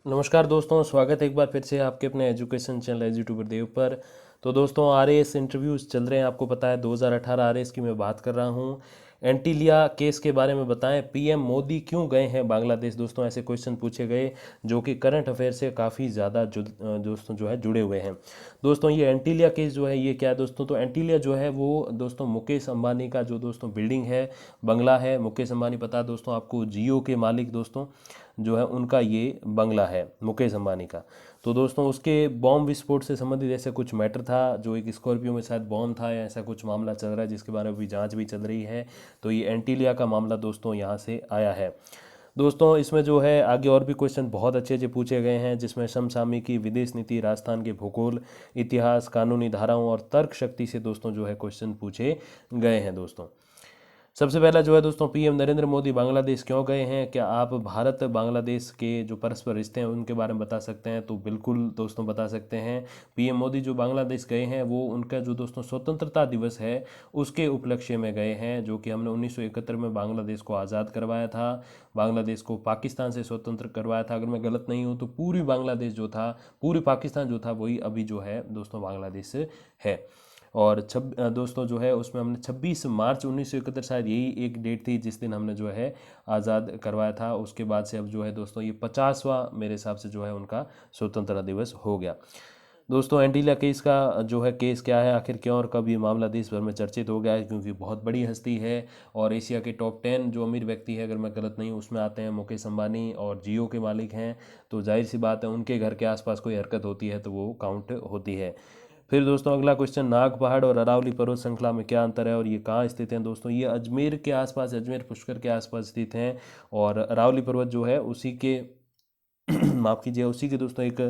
नमस्कार दोस्तों, स्वागत है एक बार फिर से आपके अपने एजुकेशन चैनल एज यूट्यूबर देव पर। तो दोस्तों, आरएएस इंटरव्यूज़ चल रहे हैं, आपको पता है 2018 आरएएस की मैं बात कर रहा हूं। एंटीलिया केस के बारे में बताएं, पीएम मोदी क्यों गए हैं बांग्लादेश। दोस्तों, ऐसे क्वेश्चन पूछे गए जो कि करंट अफेयर से काफ़ी ज़्यादा दोस्तों जो है जुड़े हुए हैं। दोस्तों, ये एंटीलिया केस जो है ये क्या है दोस्तों, तो एंटीलिया जो है वो दोस्तों मुकेश अंबानी का जो दोस्तों बिल्डिंग है, बंगला है। मुकेश अंबानी पता है दोस्तों आपको, जियो के मालिक दोस्तों जो है उनका ये बंगला है मुकेश अंबानी का। तो दोस्तों, उसके बॉम्ब विस्फोट से संबंधित ऐसा कुछ मैटर था, जो एक स्कॉर्पियो में शायद बॉम्ब था या ऐसा कुछ मामला चल रहा है जिसके बारे में भी जांच भी चल रही है। तो ये एंटीलिया का मामला दोस्तों यहाँ से आया है। दोस्तों, इसमें जो है आगे और भी क्वेश्चन बहुत अच्छे अच्छे पूछे गए हैं, जिसमें समसामयिकी, विदेश नीति, राजस्थान के भूगोल, इतिहास, कानूनी धाराओं और तर्क शक्ति से दोस्तों जो है क्वेश्चन पूछे गए हैं दोस्तों। सबसे पहला जो है दोस्तों, पीएम नरेंद्र मोदी बांग्लादेश क्यों गए हैं। क्या आप भारत बांग्लादेश के जो परस्पर रिश्ते हैं उनके बारे में बता सकते हैं। तो बिल्कुल दोस्तों बता सकते हैं। पीएम मोदी जो बांग्लादेश गए हैं वो उनका जो दोस्तों स्वतंत्रता दिवस है उसके उपलक्ष्य में गए हैं, जो कि हमने 1971 में बांग्लादेश को आज़ाद करवाया था, बांग्लादेश को पाकिस्तान से स्वतंत्र करवाया था। अगर मैं गलत नहीं हूँ तो पूरी बांग्लादेश जो था, पूरी पाकिस्तान जो था वही अभी जो है दोस्तों बांग्लादेश है। और दोस्तों जो है उसमें हमने 26 मार्च 1971 शायद यही एक डेट थी जिस दिन हमने जो है आज़ाद करवाया था। उसके बाद से अब जो है दोस्तों ये 50वां मेरे हिसाब से जो है उनका स्वतंत्रता दिवस हो गया। दोस्तों, एंटीलिया केस का जो है केस क्या है, आखिर क्यों और कब ये मामला देश भर में चर्चित हो गया है, क्योंकि बहुत बड़ी हस्ती है और एशिया के टॉप 10 जो अमीर व्यक्ति है, अगर मैं गलत नहीं हूँ, उसमें आते हैं मुकेश अंबानी और जियो के मालिक हैं। तो जाहिर सी बात है उनके घर के आसपास कोई हरकत होती है तो वो काउंट होती है। फिर दोस्तों अगला क्वेश्चन, नाग पहाड़ और अरावली पर्वत श्रृंखला में क्या अंतर है और ये कहाँ स्थित हैं। दोस्तों, ये अजमेर के आसपास, अजमेर पुष्कर के आसपास स्थित हैं। और अरावली पर्वत जो है उसी के माफ़ कीजिए, उसी के दोस्तों एक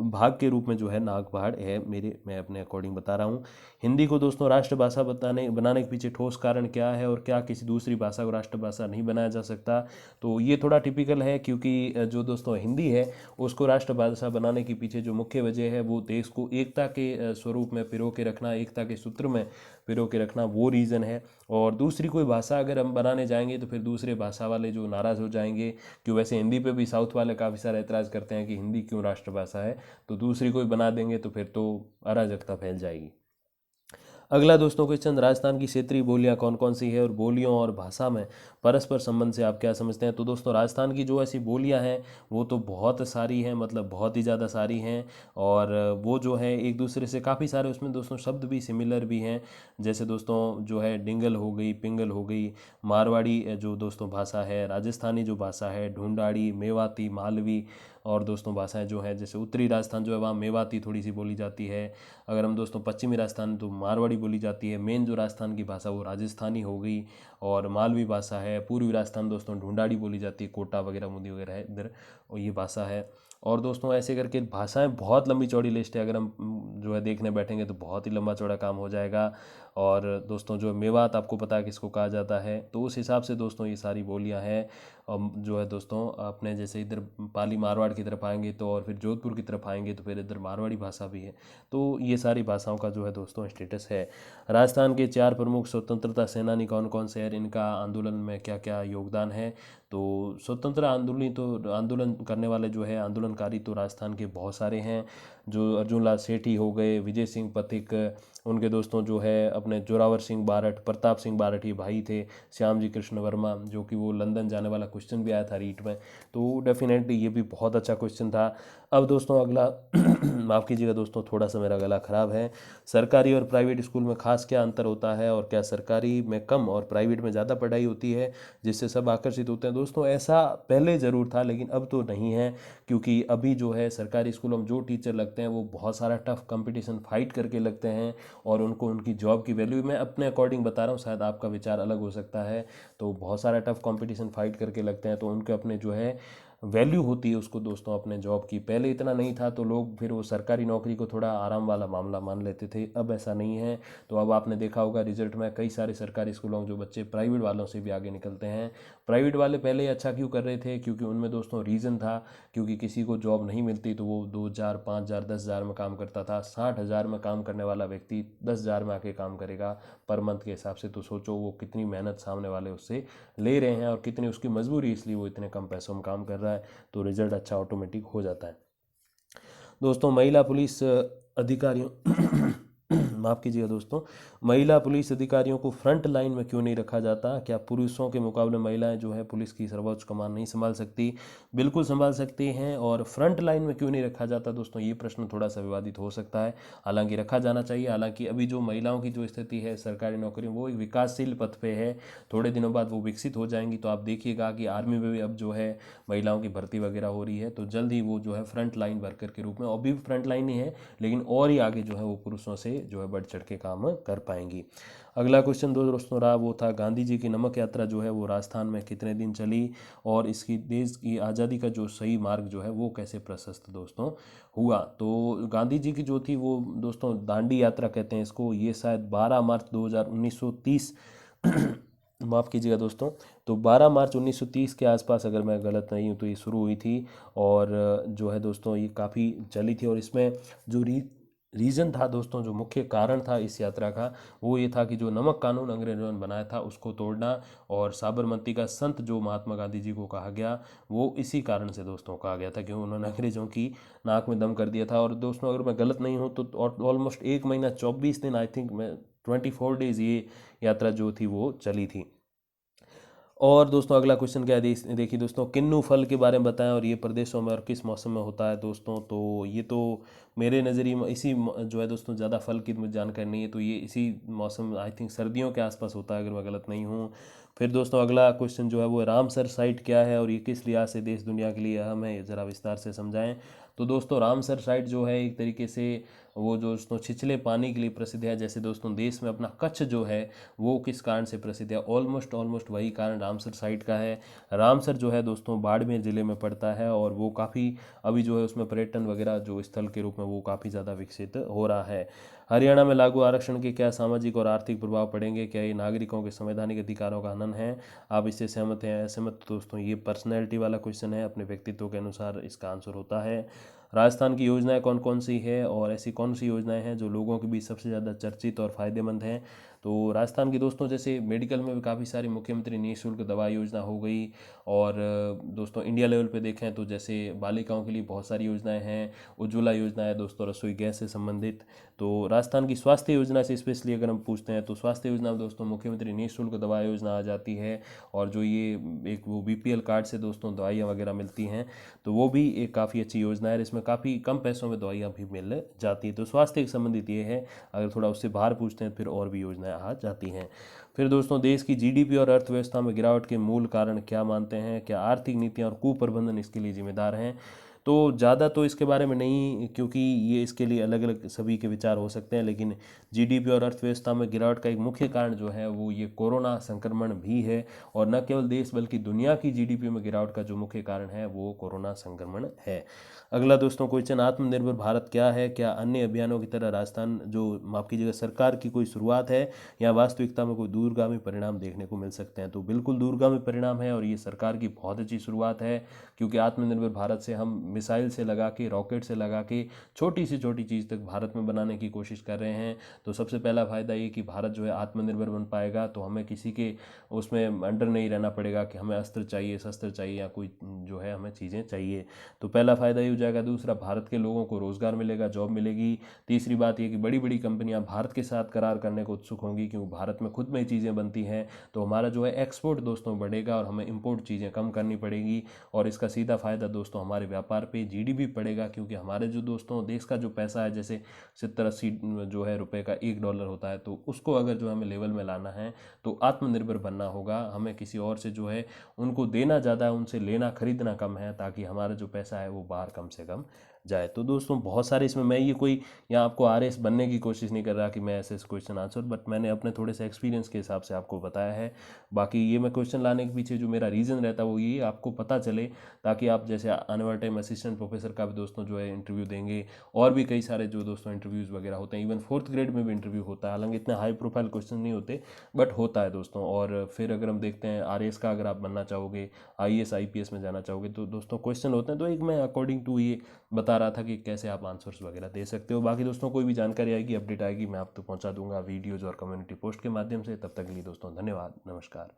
भाग के रूप में जो है नाग पहाड़ है। मैं अपने अकॉर्डिंग बता रहा हूँ। हिंदी को दोस्तों राष्ट्रभाषा बनाने के पीछे ठोस कारण क्या है और क्या किसी दूसरी भाषा को राष्ट्रभाषा नहीं बनाया जा सकता। तो ये थोड़ा टिपिकल है, क्योंकि जो दोस्तों हिंदी है उसको राष्ट्रभाषा बनाने के पीछे जो मुख्य वजह है वो देश को एकता के स्वरूप में पिरो के रखना, एकता के सूत्र में पिरो के रखना, वो रीज़न है। और दूसरी कोई भाषा अगर हम बनाने जाएंगे तो फिर दूसरे भाषा वाले जो नाराज़ हो जाएंगे, क्यों वैसे हिंदी पे भी साउथ वाले काफ़ी सारा एतराज़ करते हैं कि हिंदी क्यों राष्ट्रभाषा है, तो दूसरी कोई बना देंगे तो फिर तो अराजकता फैल जाएगी। अगला दोस्तों क्वेश्चन, राजस्थान की क्षेत्रीय बोलियां कौन कौन सी है और बोलियों और भाषा में परस्पर संबंध से आप क्या समझते हैं। तो दोस्तों, राजस्थान की जो ऐसी बोलियां हैं वो तो बहुत सारी हैं, मतलब बहुत ही ज़्यादा सारी हैं। और वो जो है एक दूसरे से काफ़ी सारे उसमें दोस्तों शब्द भी सिमिलर भी हैं। जैसे दोस्तों जो है डिंगल हो गई, पिंगल हो गई, मारवाड़ी जो दोस्तों भाषा है, राजस्थानी जो भाषा है, ढूंढाड़ी, मेवाती, मालवी, और दोस्तों भाषाएं जो है जैसे उत्तरी राजस्थान जो है वहाँ मेवाती थोड़ी सी बोली जाती है। अगर हम दोस्तों पश्चिमी राजस्थान तो मारवाड़ी बोली जाती है। मेन जो राजस्थान की भाषा वो राजस्थानी हो गई और मालवी भाषा है। पूर्वी राजस्थान दोस्तों ढूंढाड़ी बोली जाती है, कोटा वगैरह मुंदी वगैरह है इधर, और ये भाषा है। और दोस्तों ऐसे करके भाषाएं बहुत लंबी चौड़ी लिस्ट है, अगर हम जो है देखने बैठेंगे तो बहुत ही लंबा चौड़ा काम हो जाएगा। और दोस्तों जो मेवात आपको पता है किसको कहा जाता है, तो उस हिसाब से दोस्तों ये सारी बोलियां हैं। जो है दोस्तों अपने जैसे इधर पाली मारवाड़ की तरफ आएंगे तो, और फिर जोधपुर की तरफ आएंगे तो फिर इधर मारवाड़ी भाषा भी है। तो ये सारी भाषाओं का जो है दोस्तों स्टेटस है। राजस्थान के 4 प्रमुख स्वतंत्रता सेनानी कौन कौन से हैं, इनका आंदोलन में क्या क्या योगदान है। तो स्वतंत्र आंदोलन करने वाले जो है आंदोलनकारी तो राजस्थान के बहुत सारे हैं। जो अर्जुन लाल सेठी हो गए, विजय सिंह पथिक, उनके दोस्तों जो है अपने जोरावर सिंह बारठ, प्रताप सिंह बारठ ये भाई थे, श्याम जी कृष्ण वर्मा, जो कि वो लंदन जाने वाला क्वेश्चन भी आया था रीट में। तो डेफिनेटली ये भी बहुत अच्छा क्वेश्चन था। अब दोस्तों अगला माफ़ कीजिएगा दोस्तों, थोड़ा सा मेरा गला ख़राब है। सरकारी और प्राइवेट स्कूल में खास क्या अंतर होता है और क्या सरकारी में कम और प्राइवेट में ज़्यादा पढ़ाई होती है जिससे सब आकर्षित होते हैं। दोस्तों ऐसा पहले ज़रूर था लेकिन अब तो नहीं है, क्योंकि अभी जो है सरकारी स्कूलों में जो टीचर लगते हैं वो बहुत सारा टफ कंपटीशन फाइट करके लगते हैं और उनको उनकी जॉब की वैल्यू, मैं अपने अकॉर्डिंग बता रहा हूँ, शायद आपका विचार अलग हो सकता है। तो बहुत सारा टफ कंपटीशन फाइट करके लगते हैं तो उनके अपने जो है वैल्यू होती है उसको दोस्तों अपने जॉब की। पहले इतना नहीं था तो लोग फिर वो सरकारी नौकरी को थोड़ा आराम वाला मामला मान लेते थे, अब ऐसा नहीं है। तो अब आपने देखा होगा रिजल्ट में कई सारे सरकारी स्कूलों में जो बच्चे प्राइवेट वालों से भी आगे निकलते हैं। प्राइवेट वाले पहले अच्छा क्यों कर रहे थे, क्योंकि उनमें दोस्तों रीज़न था, क्योंकि किसी को जॉब नहीं मिलती तो वो 2,000, 5,000, 10,000 में काम करता था। 60,000 में काम करने वाला व्यक्ति 10,000 में आके काम करेगा पर मंथ के हिसाब से, तो सोचो वो कितनी मेहनत सामने वाले उससे ले रहे हैं और कितनी उसकी मजबूरी, इसलिए वो इतने कम पैसों में काम कर रहा रहा है तो रिजल्ट अच्छा ऑटोमेटिक हो जाता है। दोस्तों महिला पुलिस अधिकारियों माफ़ कीजिएगा दोस्तों, महिला पुलिस अधिकारियों को फ्रंट लाइन में क्यों नहीं रखा जाता? क्या पुरुषों के मुकाबले महिलाएं जो है पुलिस की सर्वोच्च कमान नहीं संभाल सकती? बिल्कुल संभाल सकती हैं। और फ्रंट लाइन में क्यों नहीं रखा जाता दोस्तों, ये प्रश्न थोड़ा सा विवादित हो सकता है। हालांकि रखा जाना चाहिए। हालांकि अभी जो महिलाओं की जो स्थिति है सरकारी नौकरी, वो एक विकासशील पथ पे है। थोड़े दिनों बाद वो विकसित हो जाएंगी। तो आप देखिएगा कि आर्मी में भी अब जो है महिलाओं की भर्ती वगैरह हो रही है, तो जल्द ही वो जो है फ्रंट लाइन वर्कर के रूप में, अभी भी फ्रंट लाइन ही है लेकिन और ही आगे जो है वो पुरुषों से जो है बढ़ चढ़ के काम कर पाएंगी। अगला क्वेश्चन दोस्तों रहा वो था, गांधी जी की नमक यात्रा जो है वो राजस्थान में कितने दिन चली और इसकी देश की आज़ादी का जो सही मार्ग जो है वो कैसे प्रशस्त दोस्तों हुआ? तो गांधी जी की जो थी वो दोस्तों दांडी यात्रा कहते हैं इसको, ये शायद 12 मार्च 1930 माफ़ कीजिएगा दोस्तों, तो 12 मार्च 1930 के आसपास, अगर मैं गलत नहीं हूँ तो ये शुरू हुई थी। और जो है दोस्तों ये काफ़ी चली थी। और इसमें जो रीज़न था दोस्तों, जो मुख्य कारण था इस यात्रा का, वो ये था कि जो नमक कानून अंग्रेजों ने बनाया था उसको तोड़ना, और साबरमती का संत जो महात्मा गांधी जी को कहा गया, वो इसी कारण से दोस्तों कहा गया था क्योंकि उन्होंने अंग्रेजों की नाक में दम कर दिया था। और दोस्तों अगर मैं गलत नहीं हूँ तो ऑलमोस्ट 1 महीना 24 दिन, आई थिंक मैं 24 डेज ये यात्रा जो थी वो चली थी। और दोस्तों अगला क्वेश्चन क्या है, देखिए दोस्तों, किन्नू फल के बारे में बताएं और ये प्रदेशों में और किस मौसम में होता है दोस्तों? तो ये तो मेरे नज़रिए में जो है दोस्तों, ज़्यादा फल की मुझे जानकारी नहीं है, तो ये इसी मौसम आई थिंक सर्दियों के आसपास होता है अगर मैं गलत नहीं हूँ। फिर दोस्तों अगला क्वेश्चन जो है वो रामसर साइट क्या है और ये किस लिहाज से देश दुनिया के लिए अहम है, ज़रा विस्तार से समझाएं। तो दोस्तों रामसर साइट जो है एक तरीके से वो जो दोस्तों छिछले पानी के लिए प्रसिद्ध है। जैसे दोस्तों देश में अपना कच्छ जो है वो किस कारण से प्रसिद्ध है, ऑलमोस्ट वही कारण रामसर साइट का है। रामसर जो है दोस्तों बाड़मेर ज़िले में पड़ता है और वो काफ़ी अभी जो है उसमें पर्यटन वगैरह जो स्थल के रूप में वो काफ़ी ज़्यादा विकसित हो रहा है। हरियाणा में लागू आरक्षण के क्या सामाजिक और आर्थिक प्रभाव पड़ेंगे? क्या ये नागरिकों के संवैधानिक अधिकारों का हनन है? आप इससे सहमत हैं असहमत? दोस्तों ये पर्सनैलिटी वाला क्वेश्चन है, अपने व्यक्तित्व के अनुसार इसका आंसर होता है। राजस्थान की योजनाएं कौन कौन सी है और ऐसी कौन सी योजनाएं हैं जो लोगों के बीच सबसे ज़्यादा चर्चित और फायदेमंद हैं? तो राजस्थान की दोस्तों जैसे मेडिकल में भी काफ़ी सारी मुख्यमंत्री निःशुल्क दवा योजना हो गई। और दोस्तों इंडिया लेवल पे देखें तो जैसे बालिकाओं के लिए बहुत सारी योजनाएं हैं, उज्ज्वला योजना है दोस्तों रसोई गैस से संबंधित। तो राजस्थान की स्वास्थ्य योजना से स्पेशली अगर हम पूछते हैं तो स्वास्थ्य योजना में दोस्तों मुख्यमंत्री निःशुल्क दवा योजना आ जाती है। और जो ये एक वो बीपीएल कार्ड से दोस्तों दवाइयाँ वगैरह मिलती हैं, तो वो भी एक काफ़ी अच्छी योजना है। इसमें काफ़ी कम पैसों में दवाइयाँ भी मिल जाती हैं। तो स्वास्थ्य से संबंधित ये है। अगर थोड़ा उससे बाहर पूछते हैं फिर और भी योजनाएं आ जाती हैं। फिर दोस्तों देश की जीडीपी और अर्थव्यवस्था में गिरावट के मूल कारण क्या मानते हैं? क्या आर्थिक नीतियाँ और कुप्रबंधन इसके लिए जिम्मेदार हैं? तो ज़्यादा तो इसके बारे में नहीं, क्योंकि ये इसके लिए अलग अलग सभी के विचार हो सकते हैं, लेकिन जीडीपी और अर्थव्यवस्था में गिरावट का एक मुख्य कारण जो है वो ये कोरोना संक्रमण भी है। और न केवल देश बल्कि दुनिया की जीडीपी में गिरावट का जो मुख्य कारण है वो कोरोना संक्रमण है। अगला दोस्तों क्वेश्चन, आत्मनिर्भर भारत क्या है? क्या अन्य अभियानों की तरह राजस्थान जो माफ कीजिएगा सरकार की कोई शुरुआत है या वास्तविकता में कोई दूरगामी परिणाम देखने को मिल सकते हैं? तो बिल्कुल दूरगामी परिणाम है और ये सरकार की बहुत अच्छी शुरुआत है। क्योंकि आत्मनिर्भर भारत से हम मिसाइल से लगा के, रॉकेट से लगा के छोटी से छोटी चीज़ तक भारत में बनाने की कोशिश कर रहे हैं। तो सबसे पहला फ़ायदा ये कि भारत जो है आत्मनिर्भर बन पाएगा, तो हमें किसी के उसमें अंडर नहीं रहना पड़ेगा कि हमें अस्त्र चाहिए, शस्त्र चाहिए या कोई जो है हमें चीज़ें चाहिए। तो पहला फ़ायदा ये हो जाएगा। दूसरा, भारत के लोगों को रोज़गार मिलेगा, जॉब मिलेगी। तीसरी बात ये कि बड़ी बड़ी कंपनियां भारत के साथ करार करने को उत्सुक होंगी क्योंकि भारत में खुद में चीज़ें बनती हैं। तो हमारा जो है एक्सपोर्ट दोस्तों बढ़ेगा और हमें इंपोर्ट चीज़ें कम करनी पड़ेगी। और इसका सीधा फ़ायदा दोस्तों हमारे व्यापार पे जीडीपी पड़ेगा, क्योंकि हमारे जो दोस्तों देश का जो पैसा है, जैसे 70-80 जो है रुपए का $1 होता है, तो उसको अगर जो हमें लेवल में लाना है तो आत्मनिर्भर बनना होगा। हमें किसी और से जो है उनको देना ज़्यादा है, उनसे लेना खरीदना कम है, ताकि हमारा जो पैसा है वो बाहर कम से कम जाए। तो दोस्तों बहुत सारे इसमें, मैं ये कोई यहाँ आपको आरएस बनने की कोशिश नहीं कर रहा कि मैं ऐसे क्वेश्चन आंसर, बट मैंने अपने थोड़े से एक्सपीरियंस के हिसाब से आपको बताया है। बाकी ये मैं क्वेश्चन लाने के पीछे जो मेरा रीज़न रहता है वो ये आपको पता चले, ताकि आप जैसे आने वाले टाइम असिस्टेंट प्रोफेसर का भी दोस्तों जो है इंटरव्यू देंगे, और भी कई सारे जो दोस्तों इंटरव्यूज़ वगैरह होते हैं, इवन 4th ग्रेड में भी इंटरव्यू होता है। हालांकि इतने हाई प्रोफाइल क्वेश्चन नहीं होते, बट होता है दोस्तों। और फिर अगर हम देखते हैं आरएस का, अगर आप बनना चाहोगे, आईएएस आईपीएस में जाना चाहोगे, तो दोस्तों क्वेश्चन होते हैं। तो एक मैं अकॉर्डिंग टू ये बता रहा था कि कैसे आप आंसर्स वगैरह दे सकते हो। बाकी दोस्तों कोई भी जानकारी आएगी, अपडेट आएगी, मैं आप तक पहुंचा दूंगा वीडियोज़ और कम्युनिटी पोस्ट के माध्यम से। तब तक के लिए दोस्तों धन्यवाद, नमस्कार।